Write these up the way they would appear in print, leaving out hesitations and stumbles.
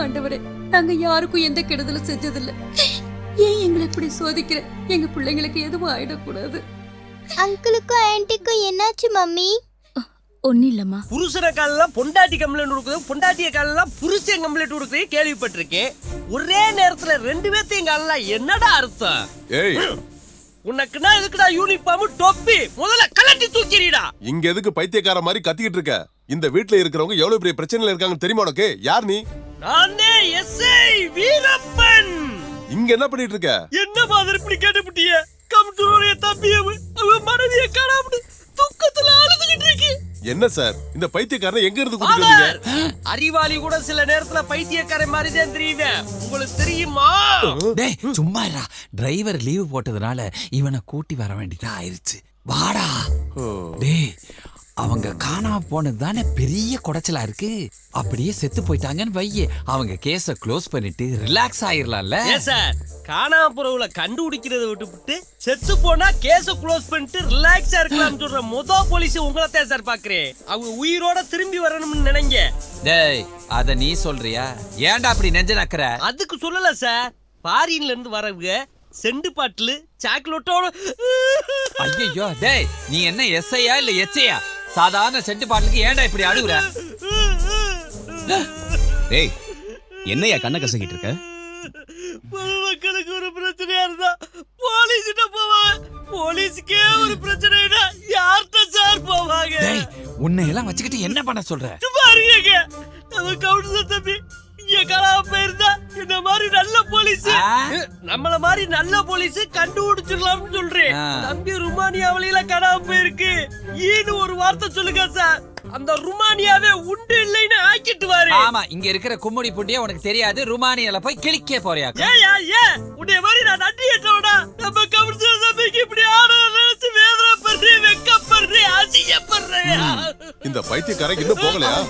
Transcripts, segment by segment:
ஆண்டவரே, நாங்க யாருக்கும் எந்த கெடுதலும் செஞ்சதில்ல. ஏன் எங்களை இப்படி சோதிக்கிற? எங்க பிள்ளைங்களுக்கு எதுவும் ஆயிடக்கூடாது. அங்கிளுக்கும் ஆன்ட்டிக்கும் என்னாச்சு மம்மி? ஒன்னும் இல்லம்மா. புருஷனை காலெல்லாம் பொண்டாட்டி கம்ப்ளைண்ட் கொடுக்குது, பொண்டாட்டிய காலெல்லாம் புருஷன் கம்ப்ளைண்ட் கொடுக்குறது கேள்விப்பட்டிருக்கேன். ஒரே நேரத்துல ரெண்டு பேர்த்தையும் காலெல்லாம் என்னடா அர்த்தம்? ஏய், உனக்குன்னா எதுக்குடா யூனிஃபார்ம் டொப்பி? முதல்ல கலட்டி தூக்கிடுடா. இங்க எதுக்கு பைத்தியக்கார மாதிரி கத்திக்கிட்டு இருக்க? இந்த வீட்ல இருக்கிறவங்க எவ்வளவு பெரிய பிரச்சனையில இருக்காங்க தெரியுமா உனக்கு? யார் நீ? நானே எஸ்ஐ வீரப்பன். இங்க என்ன பண்ணிட்டு இருக்க? என்ன மாதிரி இப்படி கேட்டுப்பிட்டிய? கம்ப்யூட்டருடைய தம்பி அவன் மனைவியை காணாம துக்கத்துல அழுதுகிட்டு இருக்கு. என்ன சார், இந்த பைத்தியக்காரனை எங்க இருந்து கூட்டிட்டு வந்தீங்க? அறிவாளி கூட சில நேரத்துல பைத்தியக்காரன் மாதிரி தான் தெரியுவேன். உங்களுக்கு தெரியுமா? டேய் சும்மா இருடா. டிரைவர் லீவு போட்டதுனால இவனை கூட்டி வர வேண்டியதா ஆயிருச்சு. வாடா. டேய் அவங்க காணாம போனது தானே பெரிய குடைச்சலா இருக்கு. அப்படியே செத்து போயிட்டாங்கன்னு வையே, அவங்க கேஸ க்ளோஸ் பண்ணிட்டு ரிலாக்ஸ் ஆயிரலாம்ல. ஏன் சார், காணாம போறவங்கள கண்டுபிடிக்கிறத விட்டுவிட்டு செத்து போனா கேஸ க்ளோஸ் பண்ணிட்டு ரிலாக்ஸா இருக்கலாம்னு சொல்ற போலீஸ் உங்களை தான் சார் பாக்குறேன். அவங்க உயிரோட திரும்பி வரணும்னு நினைங்க. டேய் அத நீ சொல்றியா? ஏன்டா அப்படி நெஞ்ச நக்கற? அதுக்கு சொல்லல சார், பாரின்ல இருந்து வரவங்க செண்டு பாட்டில் சாக்லேட்டோட. ஐயோ டேய், நீ என்ன எஸ்ஐயா இல்ல எச்ஐயா? சாதாரண செண்டு பாட்டிலுக்கு ஏன்டா இப்படி அழுகுற? டேய் என்னையா கண்ண கசக்கிட்டு இருக்க? மக்களுக்கு ஒரு பிரச்சனையா இருந்தா போலீஸ்கிட்ட போவாங்க. போலீஸ்க்கே ஒரு பிரச்சனைனா யார்கிட்ட சார் போவாங்க? டேய் உன்னை எல்லாம் வச்சுக்கிட்டு என்ன பண்ண சொல்ற? பாருங்க, நம்ம கவுன்சிலர் தம்பி இங்க காணாம போயிருந்தா இந்த மாதிரி நல்ல போலீஸ், நம்மள மாதிரி நல்ல போலீஸ் கண்டுபிடிச்சிடலாம்னு சொல்றேன். தம்பி ருமானியாவில காணாம போயிருக்கு. ஈன்னு ஒரு வார்த்தை சொல்லுங்க சார், அந்த ருமானியாவே உண்டு இல்லைன்னு ஆக்கிட்டுவாரு. ஆமா, இங்க இருக்கிற கும்முடி புண்டியே உனக்கு தெரியாது. ருமானியால போய் கிளிக்க போறியா? ஏன் உன்னைய மாதிரி நான் நன்றி ஏற்றோடா. நம்ம கவுன்சிலர் தம்பிக்கு இப்படி ஆடுறத நினைச்சு வேதனைப்படுறேன், வெக்கப்படுறேன், அசிங்கப்படுறேன். இந்த பைத்தியக்காரன் இன்னும் போகலையா?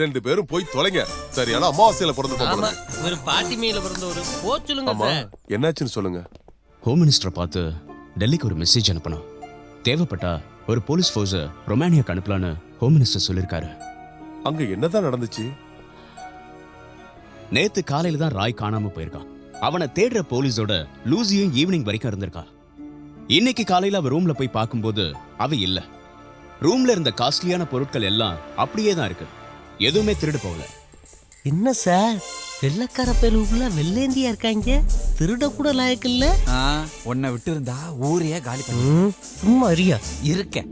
ரெண்டு பேரும் போய் தொலைங்க. சரியான அமாவாசையில பிறந்து ஒரு பாட்டி மேல பிறந்த ஒரு சொல்லுங்க சார். என்னாச்சுன்னு சொல்லுங்க. ஹோம் மினிஸ்டரை பார்த்து டெல்லிக்கு ஒரு மெசேஜ் அனுப்பணும். தேவைப்பட்டா ஒரு போலீஸ் ஃபோர்ஸை ரொமானியாக்கு அனுப்பலான்னு ஹோம் மினிஸ்டர் சொல்லிருக்காரு. அங்க என்னதான் நடந்துச்சு? நேத்து காலையில தான் ராய் காணாம போயிருக்கான். அவனை தேடுற போலீஸோட லூசியும் ஈவினிங் வரைக்கும் இருந்திருக்கா. இன்னைக்கு காலையில அவ ரூம்ல போய் பார்க்கும்போது அவ இல்ல. ரூம்ல இருந்த காஸ்ட்லியான பொருட்கள் எல்லாம் அப்படியே தான் இருக்கு. எதுவுமே திருடு போகல. என்ன சார், வெள்ளக்கார பேருக்குள்ள வெள்ளேந்தியா இருக்காங்க, திருட கூட லாயக்கு இல்ல. உன்னை விட்டு இருந்தா ஊரையே காலி பண்ணு. சும்மா அறியா இருக்க.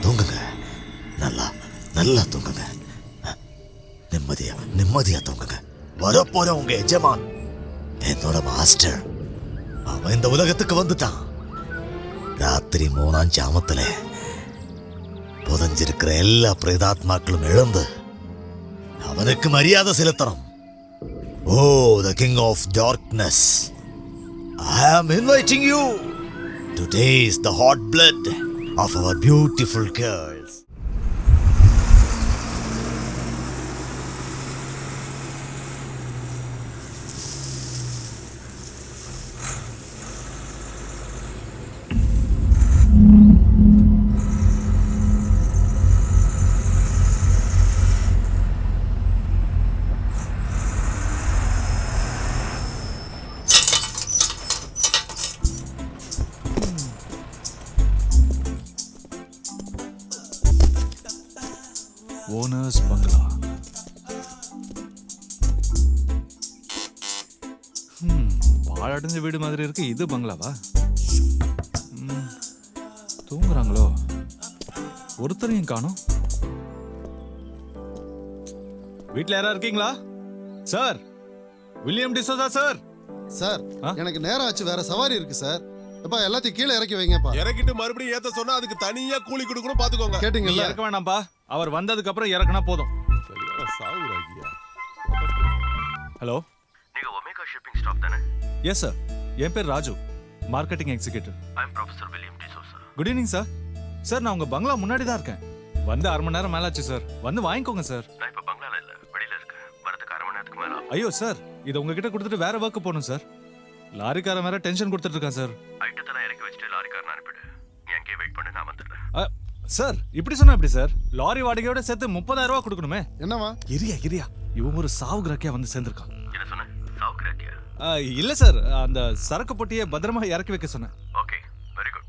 தூங்குங்க, நல்லா நல்லா தூங்குங்க. நிம்மதியா தூங்குங்க. வரப்போற உங்க எஜமான் என்னோட மாஸ்டர், அவன் இந்த உலகத்துக்கு வந்துட்டான். ராத்திரி 3ஆம் ஜாமத்துல புதஞ்சிருக்கிற எல்லா பிரேதாத்மாக்களும் எழுந்து அவனுக்கு மரியாதை செலுத்தணும். ஓ, the king of darkness, I am inviting you to taste the hot blood of our beautiful girls. Owners பங்களா. பாழடைஞ்ச வீடு மாதிரி இருக்கு. இது பங்களாவா? தூங்குறாங்களோ? ஒருத்தரையும் காணோம். வீட்ல யாரா இருக்கீங்களா? Sir, William D'Souza sir. Sir, எனக்கு நேரம் ஆச்சு, வேற சவாரி இருக்கு சார். அப்பா எல்லாத்தையும் கீழே இறக்கி வைங்கப்பா. இறக்கிட்டு மறுபடியும் ஏத்த சொன்னா அதுக்கு தனியா கூலி கொடுக்கணும், பாத்துக்கோங்க. கேட்டீங்கல்ல? இறக்க வேணாம்பா, அவர் வந்ததுக்கு அப்புறம் இறக்குனா போதும். ஹலோ, நீங்க ஒமேகா ஷிப்பிங் ஸ்டாப் தானே? எஸ் சார், என் பேர் Raju, marketing executive. I am professor William D'Souza. Good evening sir. Sir, நான் உங்க பங்களா முன்னாடி தான் இருக்கேன். வந்து 1/2 மணி நேரம் மேலாச்சு சார். வந்து வாங்கிக்கோங்க சார். நான் இப்ப பங்களால இல்ல, வெளியில இருக்கேன். வரதுக்கு 1/2 மணி நேரத்துக்கு மேல. ஐயோ சார், இதை உங்ககிட்ட கொடுத்துட்டு வேற ஒர்க் போகணும் சார். லாரிக்காரன் வேற டென்ஷன் கொடுத்துட்டு இருக்கான் சார். ஐட்டத்தெல்லாம் இறக்கி வச்சுட்டு லாரிக்காரன் அனுப்பிடு. நீ அங்கேயே வெயிட் பண்ணு, நான் வந்துடுறேன். சார் இப்படி சொன்னா எப்படி சார்? லாரி வாடகையோட சேர்த்து 30,000 ரூபாய் கொடுக்கணுமே. என்னவா? இரியா இவன் ஒரு சாவு கிராக்கியா வந்து சேர்ந்திருக்கான். என்ன சொன்ன? சாவுக்ராக்கியா? இல்ல சார், அந்த சரக்கு பொட்டியை பத்திரமா இறக்கி வைக்க சொன்னேன். Okay, very good.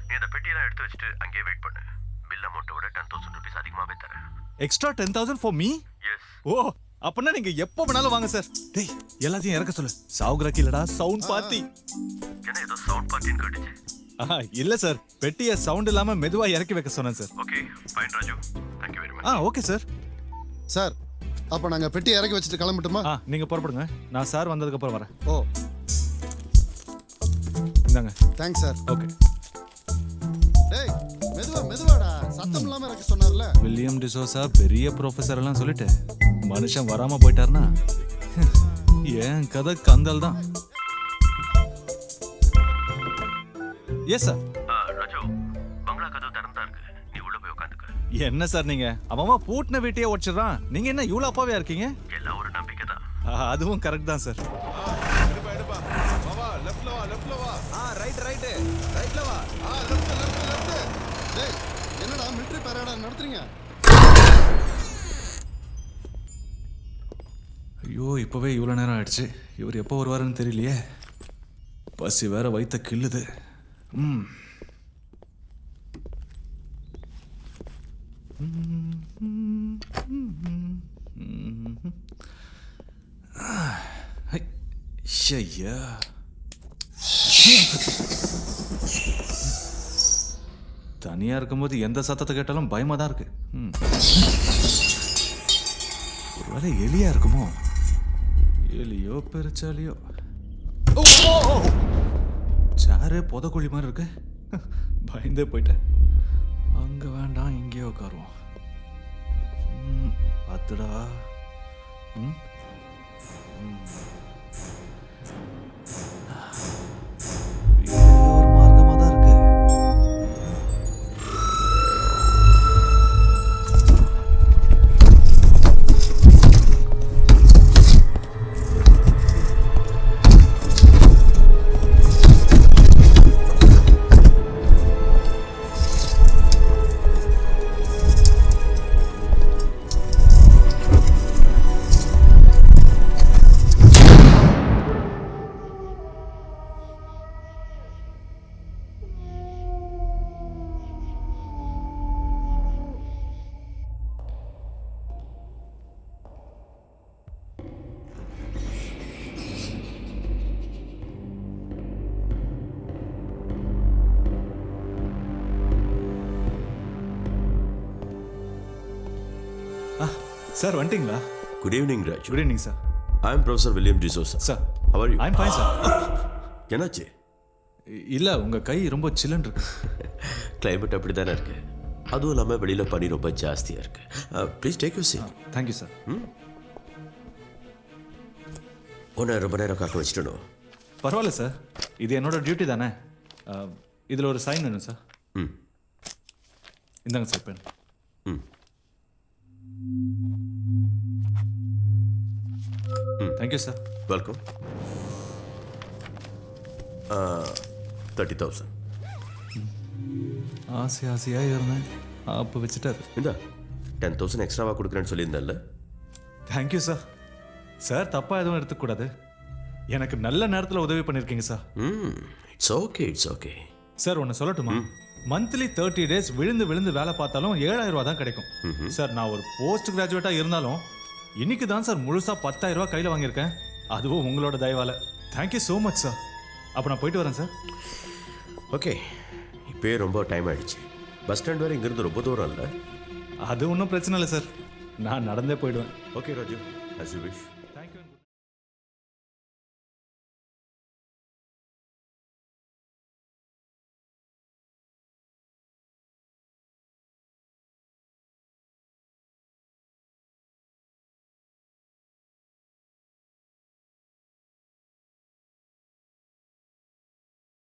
நீ அந்த பெட்டியெல்லாம் எடுத்து வச்சுட்டு அங்கேயே வெயிட் பண்ணு. பில் அமௌண்ட்டோட 10,000 rupees அதிகமாவே தரேன். Extra 10,000 for me? எஸ். ஓ, அப்பனா நீங்க எப்போ வேணாலும் வாங்க சார். டேய், எல்லாத்தையும் இறக்க சொல்லு. சாவு கிராக்கி இல்லடா, சவுண்ட் பார்ட்டி. என்ன ஏதோ சவுண்ட் பார்ட்டின்னு கேட்டுச்சு? இல்ல சார், பெட்டியை சவுண்ட் இல்லாம மெதுவா இறக்கி வைக்க சொன்னேன் sir. Okay, fine Raju. Thank you very much. Okay sir. Sir அப்ப நாங்க பெட்டி இறக்கி வச்சுட்டு கிளம்பட்டுமா? நீங்க புறப்படுங்க, நான் சார் வந்ததுக்கு அப்புறம் வரேன். ஓ, இந்தாங்க. Thanks sir. ஓகே. டேய் மெதுவாடா, சத்தம் இல்லாம இறக்க சொன்னார்ல. வில்லியம் டிசோசா பெரிய ப்ரொஃபசர் எல்லாம் சொல்லிட்டு மனுஷன் வராம போயிட்டாருன்னா ஏன் கதை கந்தல் தான். Yes sir. ராஜு, பங்களா கதவு திறந்தா இருக்கு. நீ உள்ள போய் உட்காந்துக்க. என்ன சார் நீங்க அவன் பூட்டின வீட்டையே உடைச்சிடறான். நீங்க என்ன இவ்வளவு அப்பாவே இருக்கீங்க? எல்லாம் ஒரு நம்பிக்கை தான். அதுவும் கரெக்ட் தான் சார். டேய் என்னடா மிலிட்டரி பரேடா நடத்துறீங்க? ஐயோ, இப்பவே இவ்வளவு நேரம் ஆயிடுச்சு. இவர் எப்போ வருவாருன்னு தெரியலையே. பசி வேற வயித்த கிள்ளுது. ஐயா, தனியா இருக்கும்போது எந்த சத்தத்தை கேட்டாலும் பயமா தான் இருக்கு. ஒருவேளை எலியா இருக்குமோ? எலியோ பெருச்சாலியோ. சாரு புதக்குழி மாதிரி இருக்கு. பயந்தே போயிட்டேன். அங்க வேண்டாம், இங்கேயே உட்காருவோம். அத்துடா. ஒரு மார்க்கமா தான் இருக்கு. சார் வந்துட்டீங்களா? Good evening Raj. Good evening sir. I am professor William D'Souza. Sir, how are you? I am fine sir. என்னாச்சு? இல்ல, உங்க கை ரொம்ப சில்லுன்னு இருக்கு. கிளைமேட் அப்படி தானே இருக்கு. அதுவும் இல்லாமல் வெளியில் பனி ரொம்ப ஜாஸ்தியாக இருக்கு. Please take you seat. Thank you sir. உன்னை ரொம்ப நேரம் காக்க வச்சுட்டணும். பரவாயில்ல சார், இது என்னோட டியூட்டி தானே. இதில் ஒரு சைன் வேணும் சார். இந்தாங்க sir pen. Thank you sir. Welcome. 30,000. ஆசையாக இருந்தேன், அப்போ வச்சுட்டாரு. இந்த 10,000 எக்ஸ்ட்ராவாக கொடுக்குறேன்னு சொல்லியிருந்தேன்ல. Thank you sir. சார் தப்பாக எதுவும் எடுத்துக்கூடாது. எனக்கு நல்ல நேரத்தில் உதவி பண்ணியிருக்கீங்க sir. It's okay, it's okay. Sir ஒன்று சொல்லட்டுமா? மந்த்லி 30 days விழுந்து விழுந்து வேலை பார்த்தாலும் 7,000 ரூபா தான் கிடைக்கும். சார் நான் ஒரு போஸ்ட் கிராஜுவேட்டாக இருந்தாலும் இன்னைக்கு தான் சார் முழுசாக 10,000 ரூபா கையில் வாங்கியிருக்கேன். அதுவும் உங்களோட தயவால. Thank you so much sir. அப்போ நான் போயிட்டு வரேன் சார். ஓகே, இப்போயே ரொம்ப டைம் ஆயிடுச்சு. பஸ் ஸ்டாண்ட் வரை இங்கேருந்து ரொம்ப தூரம் இல்லை. அது ஒன்றும் பிரச்சனை இல்லை சார், நான் நடந்தே போயிடுவேன். Okay Raju, as you wish.